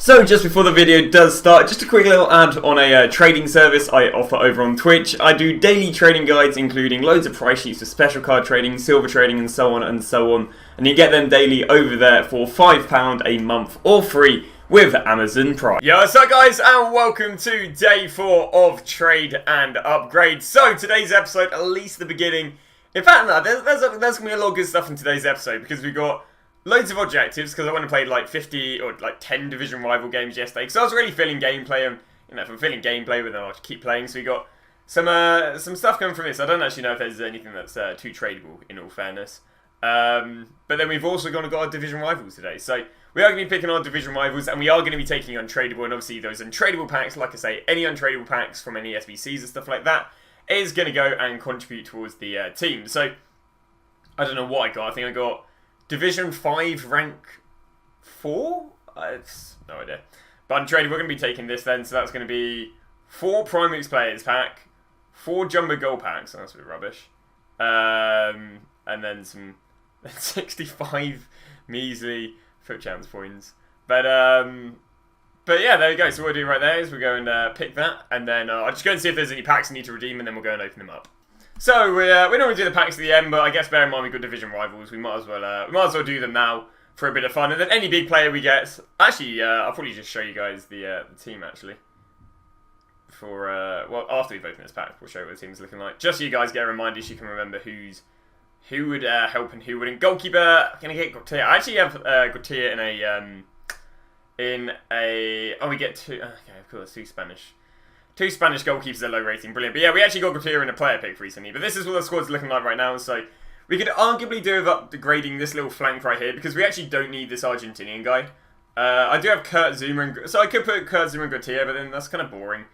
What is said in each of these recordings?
So just before the video does start, just a quick little ad on a trading service I offer over on Twitch. I do daily trading guides including loads of price sheets for special card trading, silver trading and so on and so on. And you get them daily over there for £5 a month or free with Amazon Prime. Yo, what's up guys and welcome to day 4 of Trade and Upgrade. So today's episode, at least the beginning. In fact, no, there's going to be a lot of good stuff in today's episode because we've got loads of objectives, because I went and played like 50 or like 10 division rival games yesterday, because I was really feeling gameplay, and if I'm feeling gameplay, then I'll keep playing. So we got some stuff coming from this. I don't actually know if there's anything that's too tradable, in all fairness. But then we've also got our division rivals today. So we are going to be picking our division rivals, and we are going to be taking Untradeable, and obviously those Untradeable packs, like I say, any Untradeable packs from any SBCs and stuff like that is going to go and contribute towards the team. So I don't know what I got. I think I got Division 5 rank 4? No idea. But Untradeable, we're going to be taking this then, so that's going to be 4 Primix players pack, 4 Jumbo Gold packs, that's a bit rubbish, and then some 65 measly foot chance points. But yeah, there you go. So what we'll do right there is we'll go and pick that, and then I'll just go and see if there's any packs I need to redeem, and then we'll go and open them up. So we normally do the packs at the end, but I guess bear in mind we've got division rivals. We might as well do them now for a bit of fun. And then any big player we get, actually, I'll probably just show you guys the team actually. For well, after we've opened this pack, we'll show you what the team's looking like. Just so you guys get a reminder, so you can remember who would help and who wouldn't. Goalkeeper, gonna get Gautier. I actually have Gautier in a. Oh, we get 2. Okay, of course, 2 Spanish. 2 Spanish goalkeepers at low rating, brilliant. But yeah, we actually got Gautier in a player pick recently. But this is what the squad's looking like right now. So we could arguably do with upgrading this little flank right here, because we actually don't need this Argentinian guy. I do have Kurt Zuma, so I could put Kurt Zuma and Gautier, but then that's kind of boring.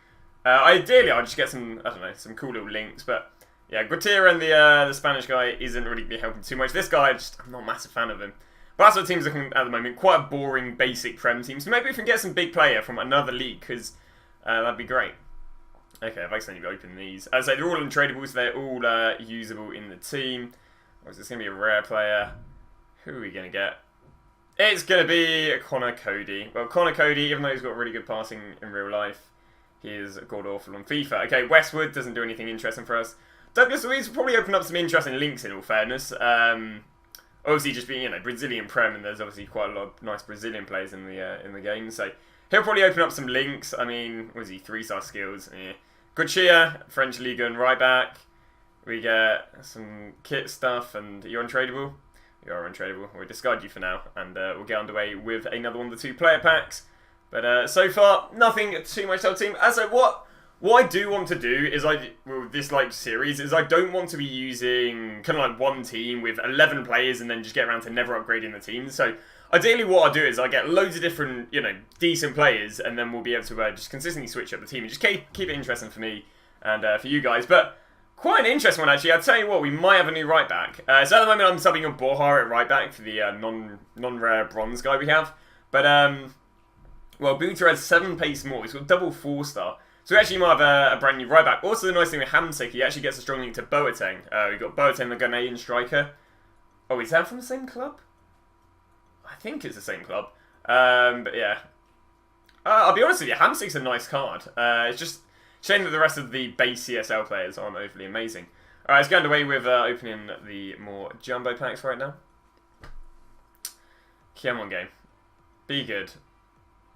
Ideally, I'll just get some, I don't know, some cool little links. But yeah, Gautier and the Spanish guy isn't really be helping too much. This guy, I'm not a massive fan of him. But that's what the team's looking at the moment. Quite a boring, basic Prem team. So maybe we can get some big player from another league, because that'd be great. Okay, I've accidentally opened these. As I say, they're all untradables, they're all usable in the team. Or is this going to be a rare player? Who are we going to get? It's going to be Connor Cody. Well, Connor Cody, even though he's got really good passing in real life, he is god-awful on FIFA. Okay, Westwood doesn't do anything interesting for us. Douglas Luiz will probably open up some interesting links, in all fairness. Obviously, just being, Brazilian Prem, and there's obviously quite a lot of nice Brazilian players in the game, so he'll probably open up some links. I mean, what is he? 3-star skills. Yeah. Gautier, French Ligue 1 right back. We get some kit stuff, and you're untradeable. You are untradeable. We'll discard you for now, and we'll get underway with another one of the 2 player packs. But so far, nothing too much to our team. As what I do want to do is this series is I don't want to be using kind of like one team with 11 players and then just get around to never upgrading the team. So ideally, what I'll do is I get loads of different, decent players, and then we'll be able to just consistently switch up the team and just keep it interesting for me and for you guys. But quite an interesting one, actually. I'll tell you what, we might have a new right back. So at the moment, I'm subbing on Borja at right back for the non-rare bronze guy we have. But, well, Buta has 7 pace more. He's got double 4-star. So we actually might have a brand new right back. Also, the nice thing with Hamsik, he actually gets a strong link to Boateng. We've got Boateng, the Ghanaian striker. Oh, is that from the same club? I think it's the same club. But yeah. I'll be honest with you, Hamsik's a nice card. It's just a shame that the rest of the base CSL players aren't overly amazing. Alright, let's get underway with opening the more jumbo packs right now. Come on, game. Be good.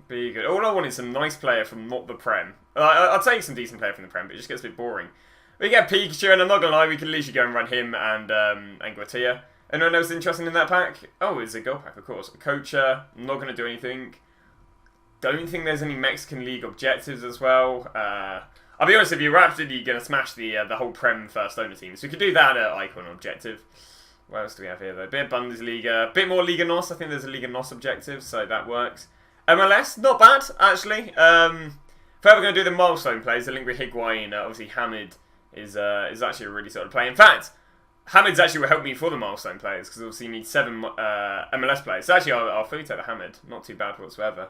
Be good. All I want is some nice player from not the Prem. I'll take some decent player from the Prem, but it just gets a bit boring. We get Pikachu, and I'm not going to lie, we can literally go and run him and Gautier. Anyone else interested in that pack? Oh, it's a gold pack, of course. Coacher, I'm not going to do anything. Don't think there's any Mexican League objectives as well. I'll be honest with you, we're absolutely going to smash the whole Prem first owner team. So we could do that at Icon objective. What else do we have here, though? Bit of Bundesliga, a bit more Liga NOS. I think there's a Liga NOS objective, so that works. MLS, not bad, actually. If we're going to do the milestone plays, the link with Higuain, obviously Hamid is actually a really solid play. In fact, Hamid's actually will help me for the milestone players, because obviously you need 7 MLS players. So actually, I'll fully take the Hamid. Not too bad whatsoever.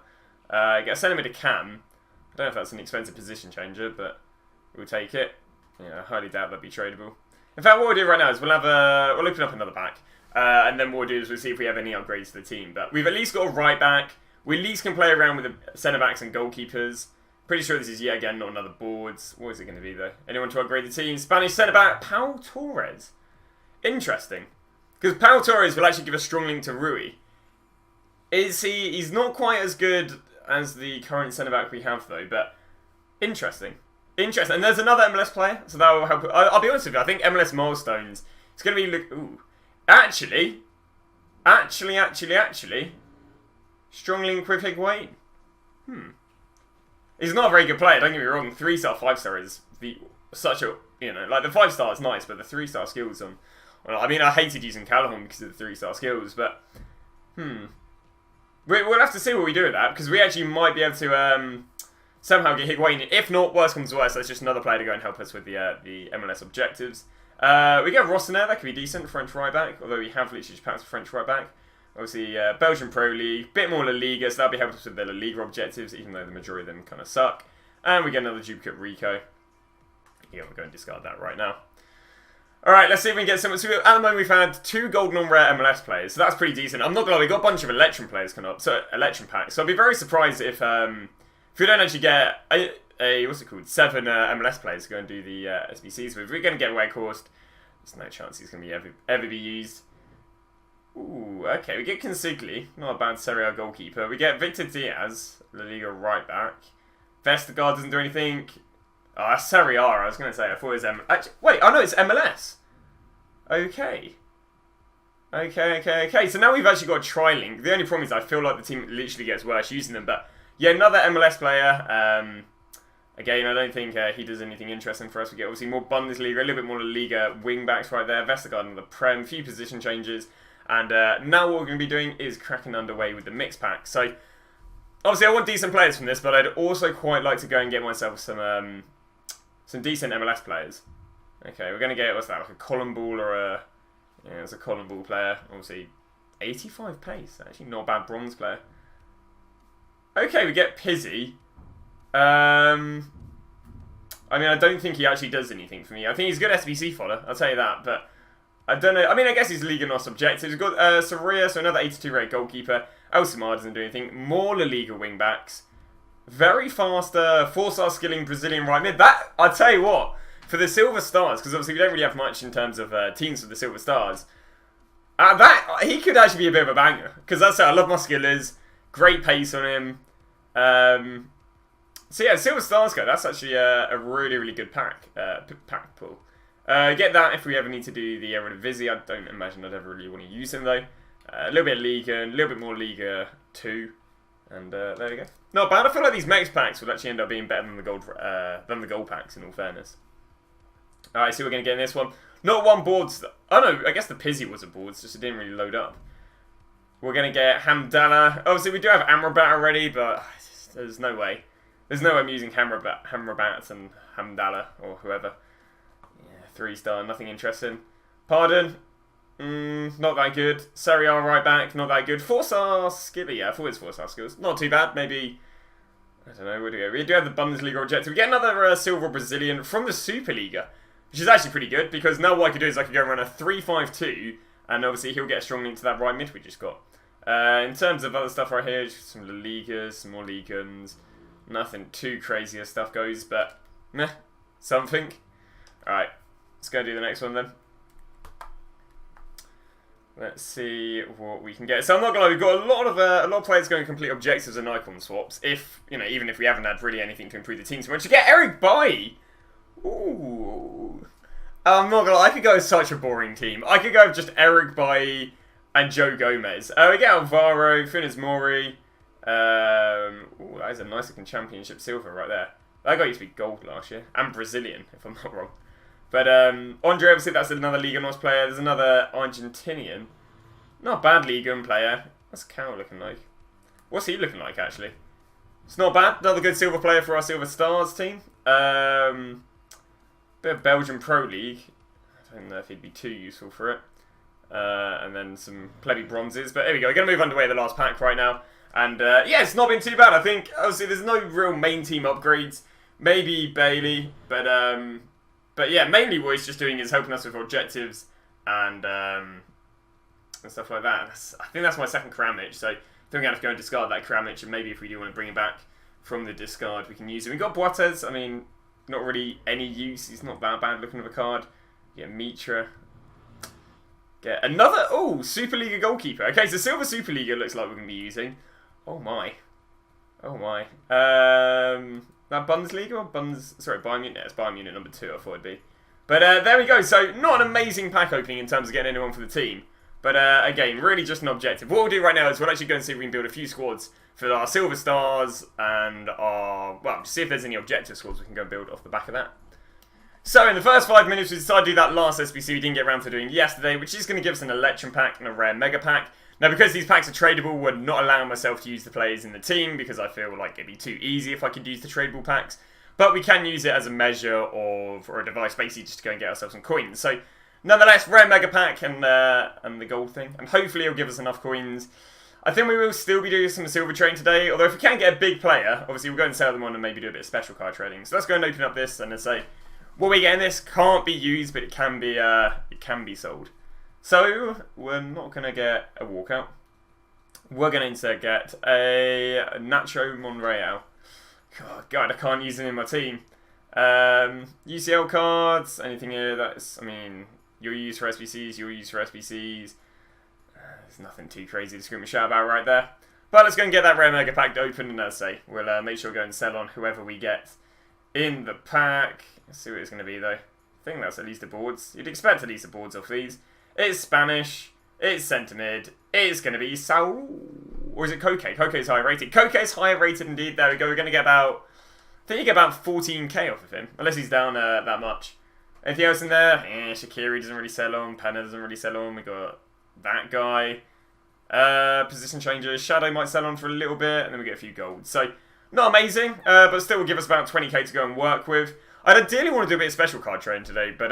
Send him to Cam. I don't know if that's an expensive position changer, but we'll take it. I highly doubt that'd be tradable. In fact, what we'll do right now is we'll open up another pack, and then what we'll do is we'll see if we have any upgrades to the team. But we've at least got a right back. We at least can play around with the centre-backs and goalkeepers. Pretty sure this is yet again not another boards. What is it going to be though? Anyone to upgrade the team? Spanish centre-back, Pau Torres. Interesting. Because Pau Torres will actually give a strong link to Rui. He's not quite as good as the current centre-back we have though, but interesting. Interesting. And there's another MLS player, so that will help. I'll be honest with you, I think MLS Milestones, it's going to be... Ooh. Actually, strong link with Higuain. He's not a very good player, don't get me wrong. 3-star, 5-star is such a... You know, like the 5-star is nice, but the 3-star skills on... Well, I mean, I hated using Callahan because of the 3-star skills, but... We'll have to see what we do with that, because we actually might be able to somehow get Higuain. If not, worse comes to worse, that's just another player to go and help us with the MLS objectives. We get Rossiner, that could be decent, French right back, although we have literally just packed a French right back. Obviously, Belgian Pro League, bit more La Liga, so that'll be helping us with the La Liga objectives, even though the majority of them kind of suck. And we get another duplicate Rico. Yeah, we'll go and discard that right now. Alright, let's see if we can get some. So at the moment we've had 2 golden on rare MLS players, so that's pretty decent. I'm not gonna lie, we've got a bunch of Electrum players coming up, so Electrum packs. So I'd be very surprised if we don't actually get a what's it called, 7 MLS players to go and do the SBCs with. We're gonna get Weghorst. There's no chance he's gonna be ever be used. Ooh, okay, we get Consigli, not a bad Serie A goalkeeper. We get Victor Diaz, La Liga right back. Vestergaard doesn't do anything. Oh, that's Serie A, I was going to say. I thought it was actually, wait, oh no, it's MLS. Okay. Okay. So now we've actually got a tri-link. The only problem is I feel like the team literally gets worse using them. But yeah, another MLS player. Again, I don't think he does anything interesting for us. We get obviously more Bundesliga, a little bit more La Liga wing-backs right there. Vestergaard in the Prem, a few position changes. And now what we're going to be doing is cracking underway with the mix pack. So obviously I want decent players from this, but I'd also quite like to go and get myself some decent MLS players. Okay, we're going to get, what's that, like a column ball or a... Yeah, it's a column ball player. Obviously, 85 pace. Actually, not a bad bronze player. Okay, we get Pizzi. I mean, I don't think he actually does anything for me. I think he's a good SBC fodder, I'll tell you that, but I don't know. I mean, I guess he's Liga NOS objectives. We've got Sarria, so another 82 rate goalkeeper. Elsamar doesn't do anything. More La Liga wing-backs. Very fast 4-star skilling Brazilian right mid. That, I'll tell you what, for the Silver Stars, because obviously we don't really have much in terms of teams for the Silver Stars, he could actually be a bit of a banger. Because that's it, I love my skillers. Great pace on him. So yeah, Silver Stars go. That's actually a really, really good pack pull. Get that if we ever need to do the Eredivisie. I don't imagine I'd ever really want to use him though. A little bit of Liga, a little bit more Liga 2. And there we go. Not bad. I feel like these max packs would actually end up being better than the gold packs, in all fairness. Alright, so we're going to get in this one. Not one boards. Oh no, I guess the Pizzi was a boards, just it didn't really load up. We're going to get Hamdallah. Obviously, we do have Amrabat already, but there's no way. There's no way I'm using Hamrabat and Hamdallah or whoever. Yeah, 3-star, nothing interesting. Pardon. Not that good. Serie A right back, not that good. 4-star skilly, yeah, I thought it was 4-star skills. Not too bad, maybe. I don't know, where do we go? We do have the Bundesliga objective. We get another silver Brazilian from the Superliga, which is actually pretty good, because now what I could do is I could go and run a 3-5-2, and obviously he'll get a strong link to that right mid we just got. In terms of other stuff right here, just some La Ligas, some more Ligans. Nothing too crazy as stuff goes, but meh, something. Alright, let's go do the next one then. Let's see what we can get. So I'm not gonna lie, we've got a lot of players going complete objectives and icon swaps. If even if we haven't had really anything to improve the team so much, you get Eric Bailly. Ooh, I'm not gonna lie, I could go with such a boring team. I could go with just Eric Bailly and Joe Gomez. We get Alvaro, Funes Mori. Ooh, that is a nice looking championship silver right there. That guy used to be gold last year and Brazilian, if I'm not wrong. But Andre, obviously, that's another Liga NOS player. There's another Argentinian. Not a bad Liga NOS player. What's Cow looking like? What's he looking like, actually? It's not bad. Another good silver player for our Silver Stars team. Bit of Belgian Pro League. I don't know if he'd be too useful for it. And then some plebby bronzes. But here we go. We're going to move underway the last pack right now. And yeah, it's not been too bad. I think, obviously, there's no real main team upgrades. Maybe Bailey, but yeah, mainly what he's just doing is helping us with objectives and stuff like that. I think that's my second Kramich, so we're going to have to go and discard that Kramich, and maybe if we do want to bring him back from the discard, we can use him. We've got Boatez. I mean, not really any use. He's not that bad looking of a card. Get Mitra. Get another... Oh, Superliga goalkeeper. Okay, so Silver Superliga looks like we're going to be using. Oh, my. Oh, my. That Bundesliga or Sorry, Bayern Munich. Yeah, it's Bayern Munich number 2, I thought it'd be. But there we go. So, not an amazing pack opening in terms of getting anyone for the team. But again, really just an objective. What we'll do right now is we'll actually go and see if we can build a few squads for our Silver Stars and our... Well, see if there's any objective squads we can go and build off the back of that. So, in the first 5 minutes, we decided to do that last SBC we didn't get around to doing yesterday, which is going to give us an Electrum pack and a rare Mega pack. Now, because these packs are tradable, we're not allowing myself to use the players in the team because I feel like it'd be too easy if I could use the tradable packs. But we can use it as a measure of, or a device basically just to go and get ourselves some coins. So, nonetheless, rare Mega pack and the gold thing. And hopefully it'll give us enough coins. I think we will still be doing some silver trading today. Although if we can get a big player, obviously we'll go and sell them on and maybe do a bit of special card trading. So let's go and open up this and let's say, what we get in this can't be used, but it can be sold. So, we're not going to get a walkout. We're going to get a Nacho Monreal. God, I can't use it in my team. UCL cards, anything here that's, I mean, you'll use for SBCs, you'll use for SBCs. There's nothing too crazy to scream a shout about right there. But let's go and get that rare Mega pack open, and as I say, we'll make sure we go and sell on whoever we get in the pack. Let's see what it's going to be though. I think that's at least the boards. You'd expect at least the boards off these. It's Spanish. It's centre mid. It's going to be Saul. Or is it Koke? Koke's higher rated. Koke's higher rated indeed. There we go. We're going to get about... I think you get about 14k off of him. Unless he's down that much. Anything else in there? Shaqiri doesn't really sell on. Penna doesn't really sell on. We got that guy. Position changes. Shadow might sell on for a little bit. And then we get a few golds. So, not amazing. But still will give us about 20k to go and work with. I'd ideally want to do a bit of special card trading today, but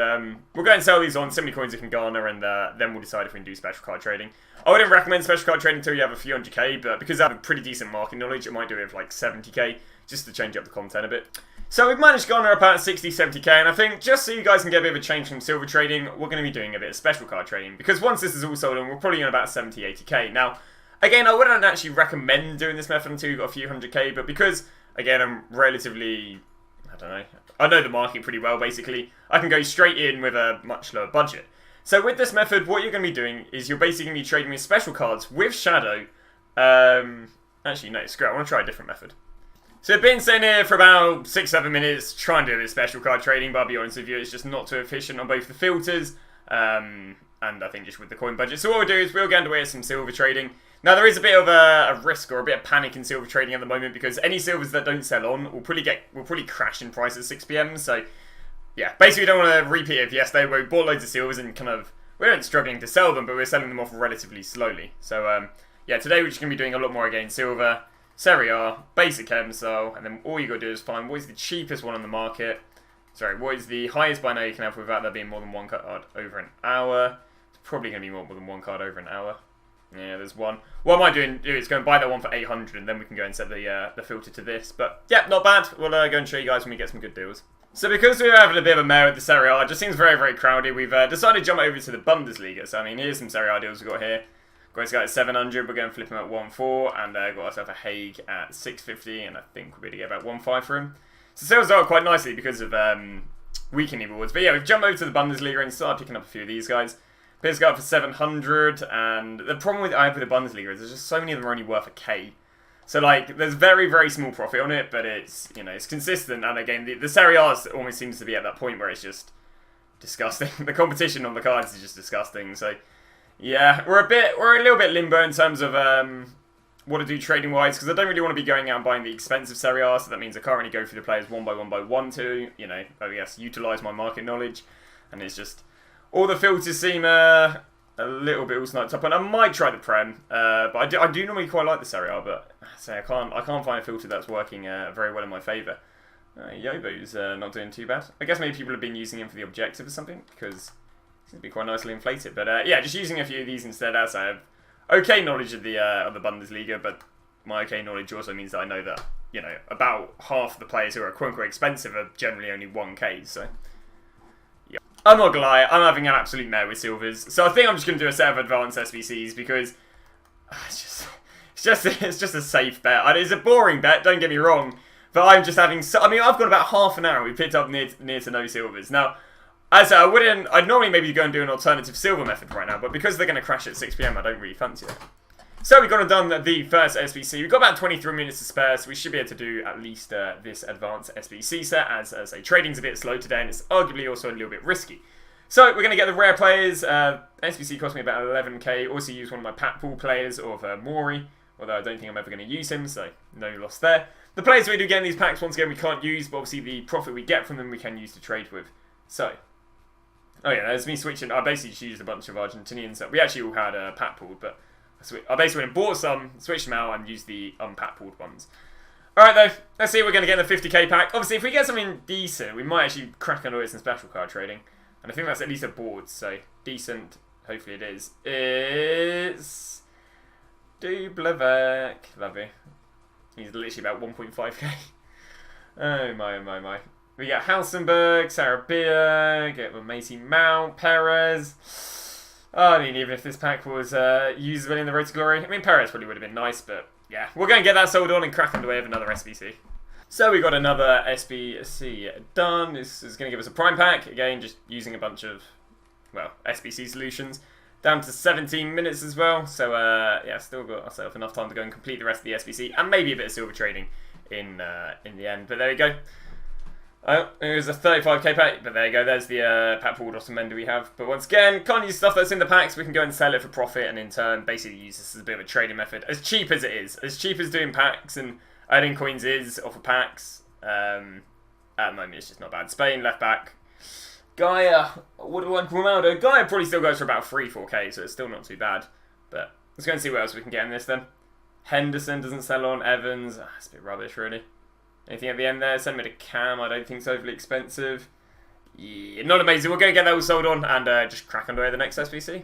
we'll go and sell these on, so many coins we can garner, and then we'll decide if we can do special card trading. I wouldn't recommend special card trading until you have a few 100k, but because I have a pretty decent market knowledge, I might do it with like 70k, just to change up the content a bit. So we've managed to garner about 60, 70k, and I think just so you guys can get a bit of a change from silver trading, we're going to be doing a bit of special card trading, because once this is all sold on, we're probably on about 70, 80k. Now, again, I wouldn't actually recommend doing this method until you've got a few 100k, but because, again, I'm relatively... I know the market pretty well, basically. I can go straight in with a much lower budget. So with this method, what you're going to be doing is you're basically going to be trading with special cards with Shadow. Actually, no, screw it. I want to try a different method. So I've been sitting here for about 6-7 minutes trying to do a bit of special card trading, but I'll be honest with you, it's just not too efficient on both the filters and I think just with the coin budget. So what we'll do is we'll get underway with some silver trading. Now there is a bit of a risk or a bit of panic in silver trading at the moment because any silvers that don't sell on will probably crash in price at 6 PM. So yeah, basically we don't want to repeat it of yesterday where we bought loads of silvers and kind of, we weren't struggling to sell them, but we're selling them off relatively slowly. So yeah, today we're just going to be doing a lot more again. Silver, Serie A, basic MSO, and then all you got to do is find what is the cheapest one on the market. Sorry, what is the highest buy now you can have without there being more than one card over an hour. It's probably going to be more than one card over an hour. Yeah, there's one. What I might do is go and buy that one for 800 and then we can go and set the filter to this. But yeah, not bad. We'll go and show you guys when we get some good deals. So because we're having a bit of a mare with the Serie A, it just seems very, very crowded. We've decided to jump over to the Bundesliga. So I mean, here's some Serie A deals we've got here. Got at 700, we're going to flip him at 1.4 and got ourselves a Hague at 650 and I think we're going to get about 1.5 for him. So sales are quite nicely because of weekend rewards. But yeah, we've jumped over to the Bundesliga and started picking up a few of these guys. Players go up for 700, and the problem with I have with the Bundesliga is there's just so many of them are only worth a K. So like, there's very, very small profit on it, but it's, you know, it's consistent. And again, the Serie A almost seems to be at that point where it's just disgusting. The competition on the cards is just disgusting. So yeah, we're a little bit limbo in terms of what to do trading wise, because I don't really want to be going out and buying the expensive Serie A. So that means I can't really go through the players one by one to, you know, I guess utilize my market knowledge, and it's just. All the filters seem a little bit all sniped up, and I might try the Prem, but I do normally quite like the Serie A, but say I can't find a filter that's working very well in my favour. Yobo's not doing too bad. I guess maybe people have been using him for the objective or something, because it seems to be quite nicely inflated. But yeah, just using a few of these instead, as I have okay knowledge of the Bundesliga, but my okay knowledge also means that I know that, you know, about half the players who are quote-unquote expensive are generally only 1k, so. I'm not gonna lie, I'm having an absolute mare with silvers. So I think I'm just gonna do a set of advanced SBCs because it's it's just a safe bet. It's a boring bet, don't get me wrong. But I'm just having so... I mean, I've got about half an hour. We picked up near to no silvers. Now, as I wouldn't... I'd normally maybe go and do an alternative silver method right now. But because they're going to crash at 6 PM, I don't really fancy it. So we've gone and done the first SBC. We've got about 23 minutes to spare. So we should be able to do at least this advanced SBC set. As a trading's a bit slow today. And it's arguably also a little bit risky. So we're going to get the rare players. SBC cost me about 11k. Also use one of my pack pool players of Maury. Although I don't think I'm ever going to use him, so no loss there. The players we do get in these packs, once again, we can't use, but obviously the profit we get from them we can use to trade with. So, oh yeah, there's me switching. I basically just used a bunch of Argentinians. We actually all had pack pooled, but I basically went and bought some, switched them out, and used the unpack pooled ones. Alright though, let's see if we're going to get in the 50k pack. Obviously, if we get something decent, we might actually crack under it some special card trading. And I think that's at least a board, so decent, hopefully it is. It's... Dublevac. Lovely. He's literally about 1.5k. Oh my, oh my, my. We got Hausenberg, Sarabia, get Macy Mount, Perez. Oh, I mean, even if this pack was usable in the Road to Glory, I mean, Perez probably would have been nice, but yeah. We're going to get that sold on and crack underway with another SBC. So we got another SBC done. This is going to give us a prime pack. Again, just using a bunch of, well, SBC solutions. Down to 17 minutes as well, so yeah, still got ourselves enough time to go and complete the rest of the SBC, and maybe a bit of silver trading in the end. But there you go. Oh, it was a 35k pack, but there you go. There's the pack pooled Otamendi we have. But once again, can't use stuff that's in the packs. We can go and sell it for profit, and in turn, basically use this as a bit of a trading method. As cheap as it is, as cheap as doing packs and adding coins is off of packs. At the moment, it's just not bad. Spain left back. Gaia, what do I want? Ronaldo. Gaia probably still goes for about 3-4k, so it's still not too bad. But let's go and see what else we can get in this then. Henderson doesn't sell on. Evans, it's a bit rubbish really. Anything at the end there? Send me to Cam, I don't think it's overly expensive. Yeah, not amazing. We're going to get that all sold on and just crack underway the next SBC.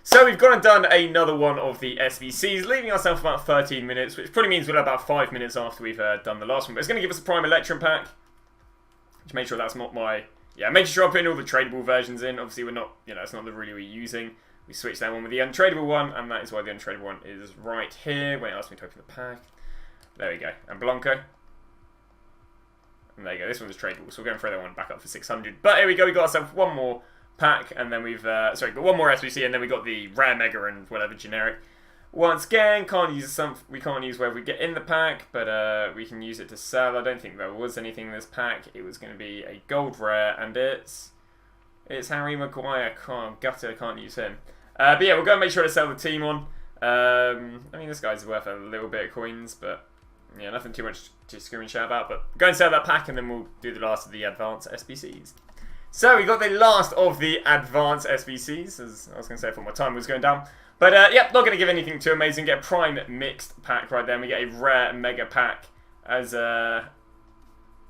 So we've gone and done another one of the SBCs, leaving ourselves about 13 minutes, which probably means we'll have about 5 minutes after we've done the last one. But it's going to give us a Prime Electrum pack. Just make sure that's not my... Yeah, making sure I'm putting all the tradable versions in. Obviously, we're not, it's not the really we're using. We switched that one with the untradeable one, and that is why the untradeable one is right here. When it asked me to open the pack. There we go. And Blanco. And there you go. This one was tradable, so we're going to throw that one back up for 600. But here we go. We got ourselves one more pack, and then we've, got one more SBC, and then we got the rare mega and whatever generic. Once again, we can't use where we get in the pack, but we can use it to sell. I don't think there was anything in this pack. It was going to be a gold rare, and it's Harry Maguire. Gutter, can't use him. But yeah, we'll go and make sure to sell the team on. I mean, this guy's worth a little bit of coins, but yeah, nothing too much to scream and shout about. But go and sell that pack, and then we'll do the last of the advanced SBCs. So we got the last of the advanced SBCs, as I was going to say, I thought my time was going down. But yeah, not going to give anything too amazing. Get a prime mixed pack right there. And we get a rare mega pack as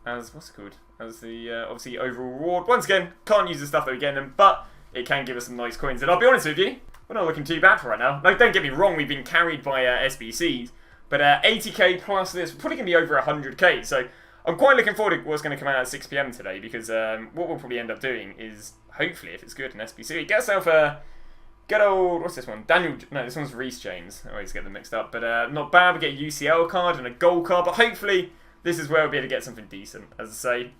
what's it called? As the obviously overall reward. Once again, can't use the stuff that we get in them, but it can give us some nice coins. And I'll be honest with you, we're not looking too bad for right now. Like, don't get me wrong, we've been carried by SBCs, but 80k plus this, we're probably going to be over 100k. So I'm quite looking forward to what's going to come out at 6 PM today, because what we'll probably end up doing is, hopefully, if it's good in SBC, get yourself a good old, what's this one? No, this one's Reece James. I always get them mixed up. But not bad. We get a UCL card and a gold card. But hopefully, this is where we'll be able to get something decent. As I say,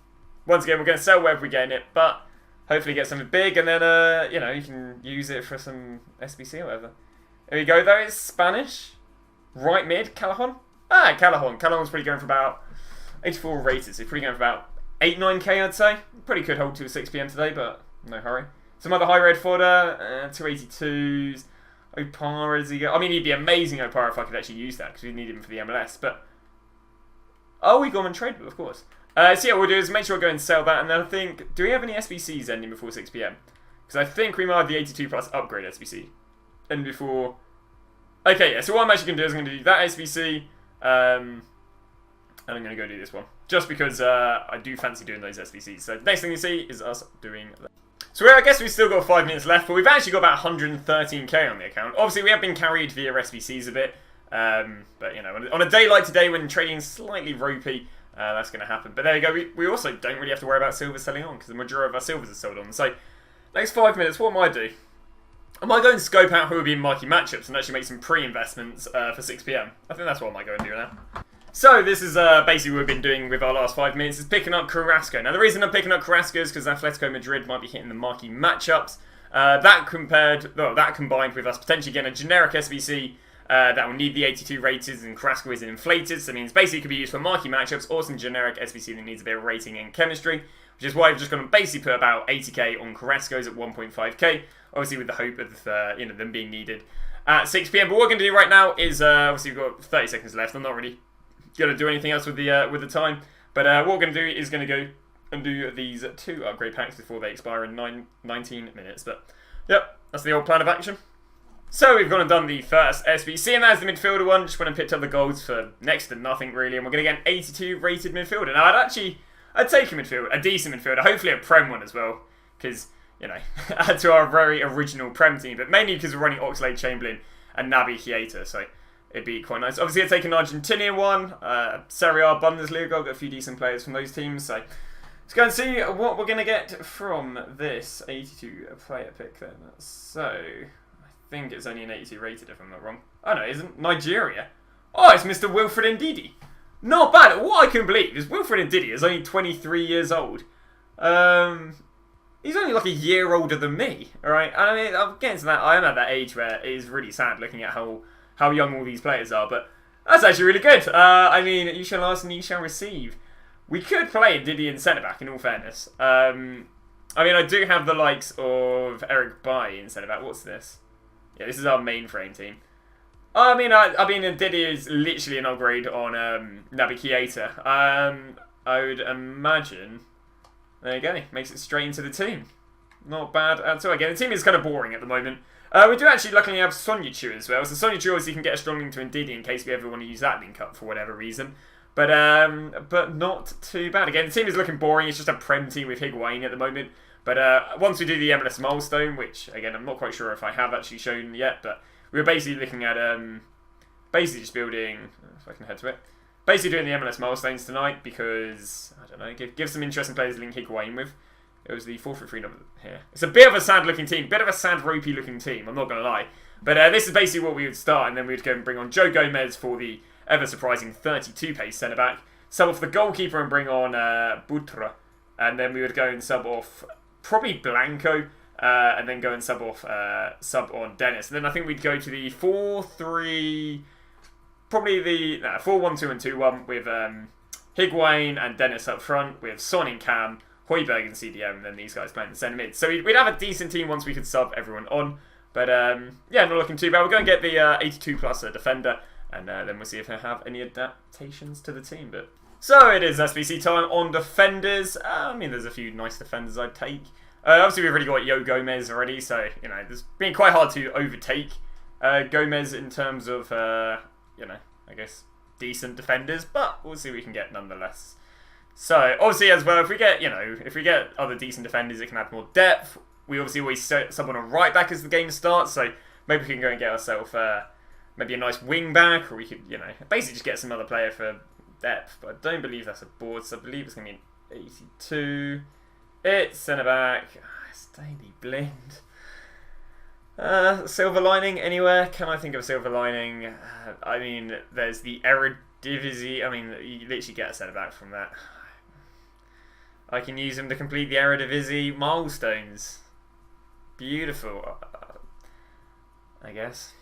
once again, we're going to sell wherever we get in it. But hopefully get something big. And then, you can use it for some SBC or whatever. There we go, though. It's Spanish. Right mid, Callahan. Callahan. Callahan's probably going for about 84 rated. So he's probably going for about 8-9k, I'd say. Pretty could hold to 6 PM today, but no hurry. Some other high red fodder, 282s. Opara, is he go? I mean, he'd be amazing, Opara, if I could actually use that, because we need him for the MLS. But oh, we got him untradeable, of course. So yeah, what we'll do is make sure we go and sell that, and then I think, do we have any SBCs ending before 6 PM? Because I think we might have the 82 plus upgrade SBC end before. Okay, yeah. So what I'm actually going to do is I'm going to do that SBC, and I'm going to go do this one, just because I do fancy doing those SBCs. So the next thing you see is us doing that. So I guess we've still got 5 minutes left, but we've actually got about 113k on the account. Obviously, we have been carried via SBCs a bit, but on a day like today when trading's slightly ropey, that's going to happen. But there you go. We also don't really have to worry about silver selling on, because the majority of our silvers are sold on. So next 5 minutes, what might I do? I might go and scope out who will be in marquee matchups and actually make some pre-investments for 6 PM. I think that's what I might go and do now. So this is basically what we've been doing with our last 5 minutes, is picking up Carrasco. Now the reason I'm picking up Carrasco is because Atletico Madrid might be hitting the marquee matchups. That combined with us potentially getting a generic SBC that will need the 82 rated, and Carrasco is inflated, so it means basically it could be used for marquee matchups or some generic SBC that needs a bit of rating and chemistry, which is why I've just gone to basically put about 80k on Carrasco's at 1.5k, obviously with the hope of them being needed at 6 PM. But what we're going to do right now is, obviously we've got 30 seconds left, I'm not really going to do anything else with the time, but what we're going to do is going to go and do these 2 upgrade packs before they expire in 19 minutes. But yep, that's the old plan of action. So we've gone and done the first SBC, and that's the midfielder one. Just went and picked up the golds for next to nothing really, and we're going to get an 82 rated midfielder. Now I'd take a decent midfielder, hopefully a Prem one as well, because, you know, add to our very original Prem team, but mainly because we're running Oxlade-Chamberlain and Naby Keita, so it'd be quite nice. Obviously I'd take an Argentinian one, Serie A, Bundesliga, I've got a few decent players from those teams, so let's go and see what we're going to get from this 82 player pick then. So I think it's only an 82 rated if I'm not wrong. Oh no, it isn't. Nigeria. Oh, it's Mr. Wilfred Ndidi. Not bad. What I can believe is Wilfred Ndidi is only 23 years old. He's only like a year older than me. Alright, I mean, I'm getting to that. I am at that age where it is really sad looking at how young all these players are, but that's actually really good. I mean, you shall ask and you shall receive. We could play Ndidi in centre-back, in all fairness. I mean, I do have the likes of Eric Bailly in centre-back. What's this? Yeah, this is our mainframe team. I mean, Ndidi is literally an upgrade on Naby Keita. I would imagine. There you go. Makes it straight into the team. Not bad at all. Again, the team is kind of boring at the moment. We do actually luckily have Sonyachu as well. So Sonyachu obviously can get a strong link to Ndidi in case we ever want to use that link up for whatever reason. But not too bad. Again, the team is looking boring. It's just a Prem team with Higuain at the moment. But once we do the MLS milestone, which again I'm not quite sure if I have actually shown yet, but we were basically looking at basically just building. If I can head to it, basically doing the MLS milestones tonight because I don't know, give some interesting players to link Higuain with. It was the 4-3 number here. It's a bit of a sad looking team, bit of a sad ropey looking team. I'm not gonna lie, but this is basically what we would start, and then we would go and bring on Joe Gomez for the ever surprising 32 pace centre back. Sub off the goalkeeper and bring on Butra, and then we would go and sub off probably Blanco, and then go and sub on Dennis. And then I think we'd go to the 4-3, probably the 4-1-2 and 2-1 with Higuain and Dennis up front, with Son in Cam, Højbjerg and CDM, and then these guys playing the centre mid. So we'd have a decent team once we could sub everyone on. But yeah, not looking too bad. We're going to get the 82 plus defender, and then we'll see if they have any adaptations to the team. But so it is SBC time on defenders. I mean, there's a few nice defenders I'd take. Obviously, we've already got Joe Gomez already, so you know it's been quite hard to overtake Gomez in terms of you know, I guess decent defenders, but we'll see what we can get nonetheless. So obviously, as well, if we get other decent defenders, it can add more depth. We obviously always set someone on right back as the game starts, so maybe we can go and get ourselves maybe a nice wing back, or we could, you know, basically just get some other player for depth. But I don't believe that's a board, so I believe it's going to be an 82. It's centre back. It's Daily Blind. Silver lining anywhere? Can I think of silver lining? I mean, there's the Eredivisie. I mean, you literally get a centre back from that. I can use them to complete the Eredivisie milestones. Beautiful. I guess.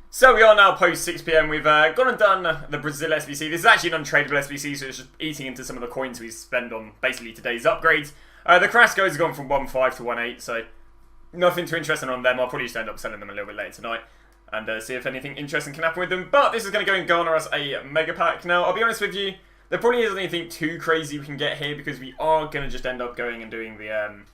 So we are now post 6 PM. We've gone and done the Brazil SBC. This is actually an untradeable SBC, so it's just eating into some of the coins we spend on basically today's upgrades. The Carrasco has gone from 1.5 to 1.8, so nothing too interesting on them. I'll probably just end up selling them a little bit later tonight and see if anything interesting can happen with them. But this is going to go and garner us a mega pack. Now, I'll be honest with you, there probably isn't anything too crazy we can get here because we are going to just end up going and doing the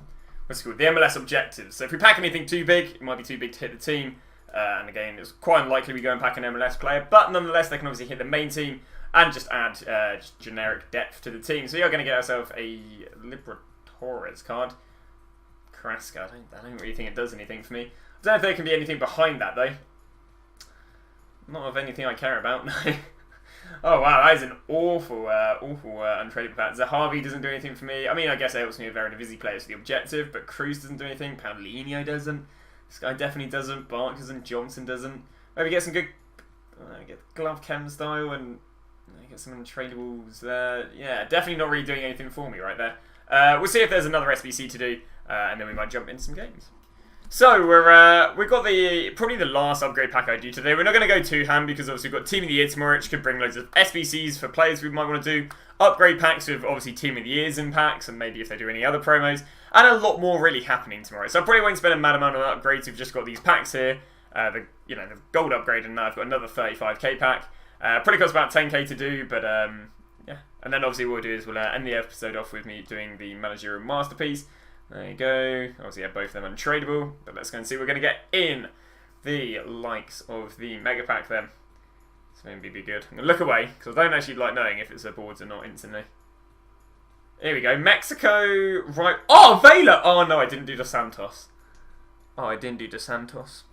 what's it called, the MLS objectives. So if we pack anything too big, it might be too big to hit the team. And again, it's quite unlikely we go and pack an MLS player, but nonetheless, they can obviously hit the main team and just add just generic depth to the team. So you're going to get ourselves a Libertadores card. Carrasco, I don't really think it does anything for me. I don't know if there can be anything behind that, though. Not of anything I care about, no. Oh, wow, that is an awful untradeable pack. Zahavi doesn't do anything for me. I mean, I guess it helps me with Eredivisie players for the objective, but Cruz doesn't do anything. Paulinho doesn't. This guy definitely doesn't. Bark doesn't. Johnson doesn't. Maybe get some good... get glove chem style and get some untradables there. Yeah, definitely not really doing anything for me right there. We'll see if there's another SBC to do, and then we might jump into some games. So we've got probably the last upgrade pack I do today. We're not going to go too ham because obviously we've got Team of the Year tomorrow, which could bring loads of SBCs for players we might want to do. Upgrade packs with obviously Team of the Years in packs, and maybe if they do any other promos, and a lot more really happening tomorrow. So I probably won't spend a mad amount on upgrades. We've just got these packs here, the gold upgrade, and now I've got another 35k pack. Probably costs about 10k to do, but yeah. And then obviously what we'll do is we'll end the episode off with me doing the managerial masterpiece. There you go. Obviously, yeah, both of them untradeable. But let's go and see what we're going to get in the likes of the mega pack then. So maybe be good. I'm going to look away because I don't actually like knowing if it's a boards or not instantly. Here we go. Mexico. Right. Oh, Vela. Oh, no, I didn't do Dos Santos. Oh, I didn't do Dos Santos.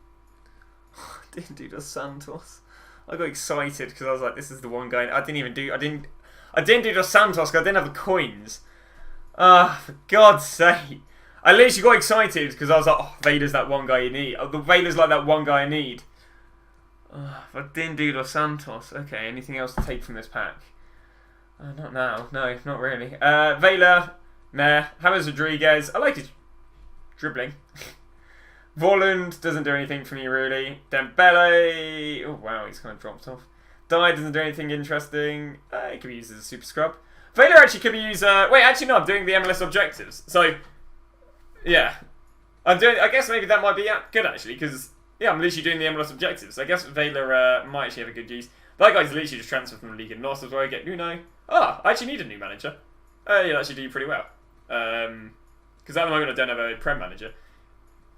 I didn't do Dos Santos. I got excited because I was like, this is the one guy. I didn't do Dos Santos because I didn't have the coins. For God's sake. I literally got excited because I was like, oh, Vader's that one guy you need. Oh, the Vader's like that one guy I need. If I didn't do Dos Santos. Okay, anything else to take from this pack? Not now. No, not really. Vela. Meh. James Rodriguez. I like his dribbling. Volland doesn't do anything for me really. Dembele. Oh, wow, he's kind of dropped off. Dye doesn't do anything interesting. He could be used as a super scrub. Vader actually could be used... wait, actually no, I'm doing the MLS objectives. So, yeah. I guess maybe that might be good actually, because, yeah, I'm literally doing the MLS objectives. So I guess Vader might actually have a good use. That guy's literally just transferred from the league in North as well. I get Nuno. I actually need a new manager. He'll actually do pretty well. Because at the moment I don't have a Prem manager.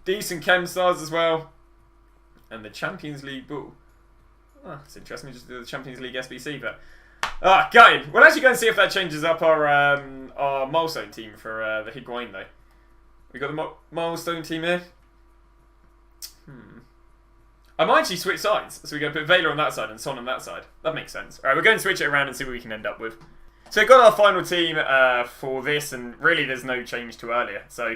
Decent Chem stars as well. And the Champions League Bull. It's interesting, just do the Champions League SBC, but... gutted. We'll actually go and see if that changes up our milestone team for the Higuain though. We got the milestone team here. I might actually switch sides. So we're going to put Vela on that side and Son on that side. That makes sense. Alright, we're going to switch it around and see what we can end up with. So we've got our final team for this, and really there's no change to earlier. So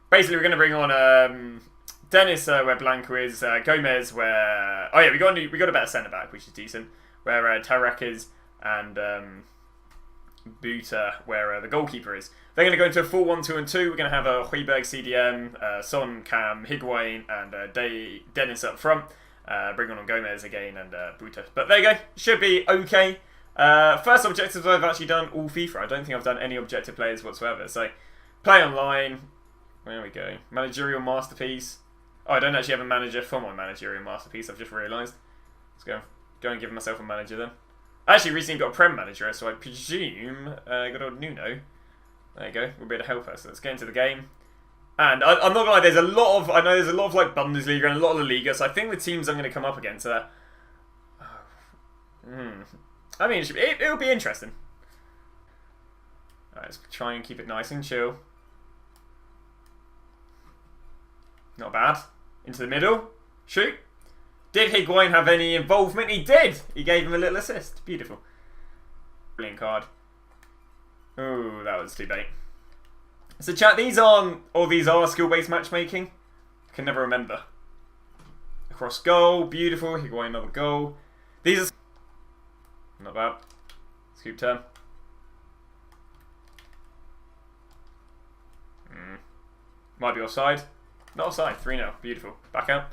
basically we're going to bring on Dennis where Blanco is, Gomez where... Oh yeah, we got a better centre-back, which is decent. Where Tarek is, and Buta, where the goalkeeper is. They're going to go into a 4-1-2-2. We're going to have a Højbjerg CDM, Son, Cam, Higuain, and Dennis up front. Bring on Gomez again and Buta. But there you go. Should be okay. First objectives I've actually done all FIFA. I don't think I've done any objective players whatsoever. So, play online. There we go. Managerial masterpiece. Oh, I don't actually have a manager for my managerial masterpiece. I've just realised. Let's go and give myself a manager then. I actually recently got a Prem manager, so I presume I got a Nuno. There you go. We'll be able to help us. Let's get into the game. And I'm not gonna lie, I know there's a lot of like Bundesliga and a lot of La Liga, so I think the teams I'm going to come up against are... I mean, it'll be interesting. Alright, let's try and keep it nice and chill. Not bad. Into the middle. Shoot. Did Higuain have any involvement? He did! He gave him a little assist. Beautiful. Brilliant card. Ooh, that was too bait. So chat, these are skill-based matchmaking. I can never remember. Across goal, beautiful. Higuain another goal. These are... Not bad. Scoop turn. Might be offside. Not offside. 3-0. Beautiful. Back out.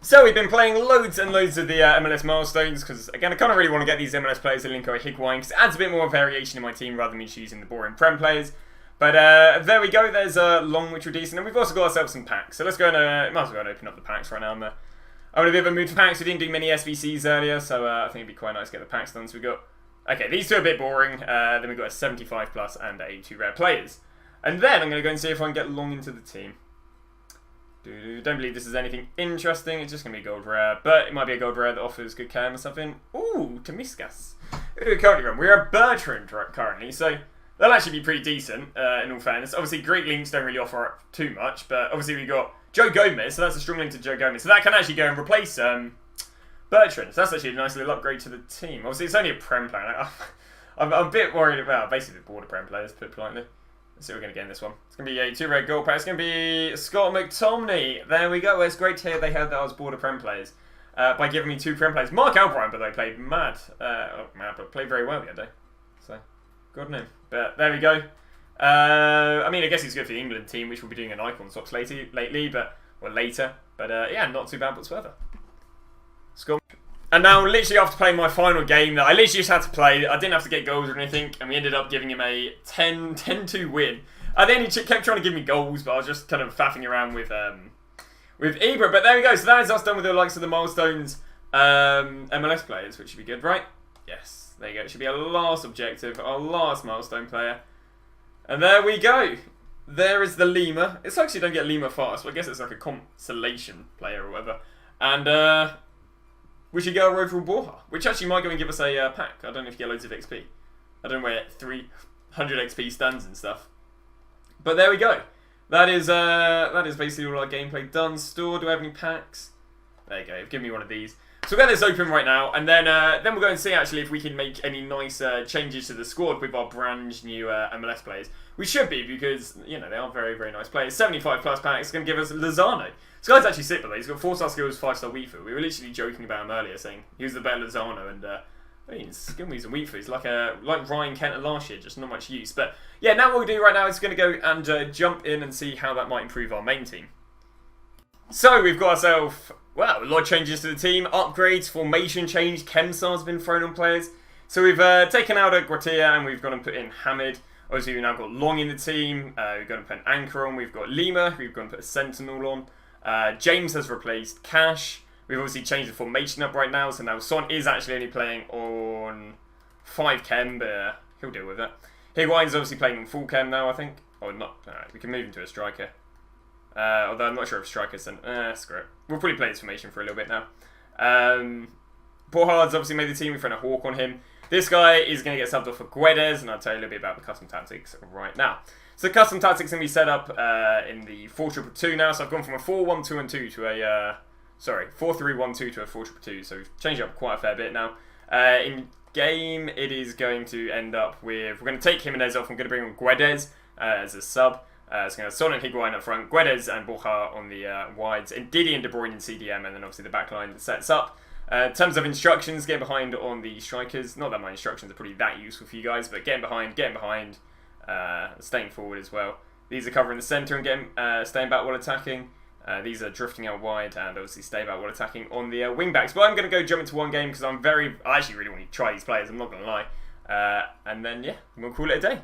So we've been playing loads and loads of the MLS milestones because, again, I kind of really want to get these MLS players to link over Higuain because it adds a bit more variation in my team rather than me choosing the boring Prem players. But there we go. There's Long, which are decent. And we've also got ourselves some packs. So let's go and might as well open up the packs right now. I'm in a bit of a mood for packs. We didn't do many SBCs earlier, so I think it'd be quite nice to get the packs done. So we got... Okay, these two are a bit boring. Then we've got a 75 plus and a 2 rare players. And then I'm going to go and see if I can get Long into the team. Don't believe this is anything interesting. It's just going to be a gold rare. But it might be a gold rare that offers good cam or something. Ooh, Tomiskas. Who do we currently run? We're a Bertrand currently, so that'll actually be pretty decent in all fairness. Obviously, Greek links don't really offer up too much. But obviously, we've got Joe Gomez, so that's a strong link to Joe Gomez. So that can actually go and replace Bertrand. So that's actually a nice little upgrade to the team. Obviously, it's only a Prem player. I'm a bit worried about, basically, bored of Prem players, to put it politely. Let's see what we're going to get in this one. It's going to be a 2 red gold pack. It's going to be Scott McTominay. There we go. Well, it's great to hear they heard that I was bored of Prem players by giving me 2 Prem players. Mark Albright, but they played mad. But played very well the other day. So, good on him. But there we go. I mean, I guess he's good for the England team, which will be doing an icon swaps later. But yeah, not too bad whatsoever. Scott. And now, literally after playing my final game that I literally just had to play, I didn't have to get goals or anything, and we ended up giving him a 10-2 win. Then he kept trying to give me goals, but I was just kind of faffing around with Ibra. But there we go, so that is us done with the likes of the milestones MLS players, which should be good, right? Yes, there you go. It should be our last objective, our last milestone player. And there we go. There is the Lima. It's actually don't get Lima fast, but I guess it's like a consolation player or whatever. And we should get our overall Borja, which actually might go and give us a pack. I don't know if you get loads of XP. I don't know where 300 XP stands and stuff. But there we go. That is basically all our gameplay done. Store, do I have any packs? There you go, give me one of these. So we'll get this open right now, and then we'll go and see actually if we can make any nice changes to the squad with our brand new MLS players. We should be, because, you know, they are very, very nice players. 75 plus packs is going to give us Lozano. This guy's actually sick, by the way. He's got 4-star skills, 5-star weak foot. We were literally joking about him earlier, saying he was the better Lozano, and I mean, skill moves and weak foot. He's like Ryan Kent last year, just not much use. But yeah, now what we do right now is going to go and jump in and see how that might improve our main team. So we've got ourselves, well, a lot of changes to the team, upgrades, formation change, Kemsar's been thrown on players. So we've taken out a Gratia and we've gone and put in Hamid. Obviously we've now got Long in the team, we've gone and put an Anchor on, we've got Lima, we've gone and put a Sentinel on. James has replaced Cash. We've obviously changed the formation up right now, so now Son is actually only playing on 5 Chem, but he'll deal with it. Higuain's obviously playing on full Chem now, I think. Or not, we can move him to a striker. Although I'm not sure if striker's sent. Screw it. We'll probably play this formation for a little bit now. Borja's obviously made the team. We've thrown a Hawk on him. This guy is going to get subbed off for Guedes, and I'll tell you a little bit about the custom tactics right now. So custom tactics can be set up in the 4-2-2 now. So I've gone from a 4-1-2-2 to a 4-3-1-2 to a 4-2-2. So we've changed it up quite a fair bit now. In game, it is going to end up with, we're going to take Jimenez off. I'm going to bring on Guedes as a sub. It's going to have Son and Higuain up front, Guedes and Borja on the wides, and Didi and De Bruyne in CDM, and then obviously the back line that sets up. In terms of instructions, get behind on the strikers. Not that my instructions are probably that useful for you guys, but getting behind, staying forward as well. These are covering the centre and staying back while attacking. These are drifting out wide and obviously stay back while attacking on the wing backs. But I'm going to go jump into one game because I actually really want to try these players, I'm not going to lie. And then, yeah, I'm going to call it a day.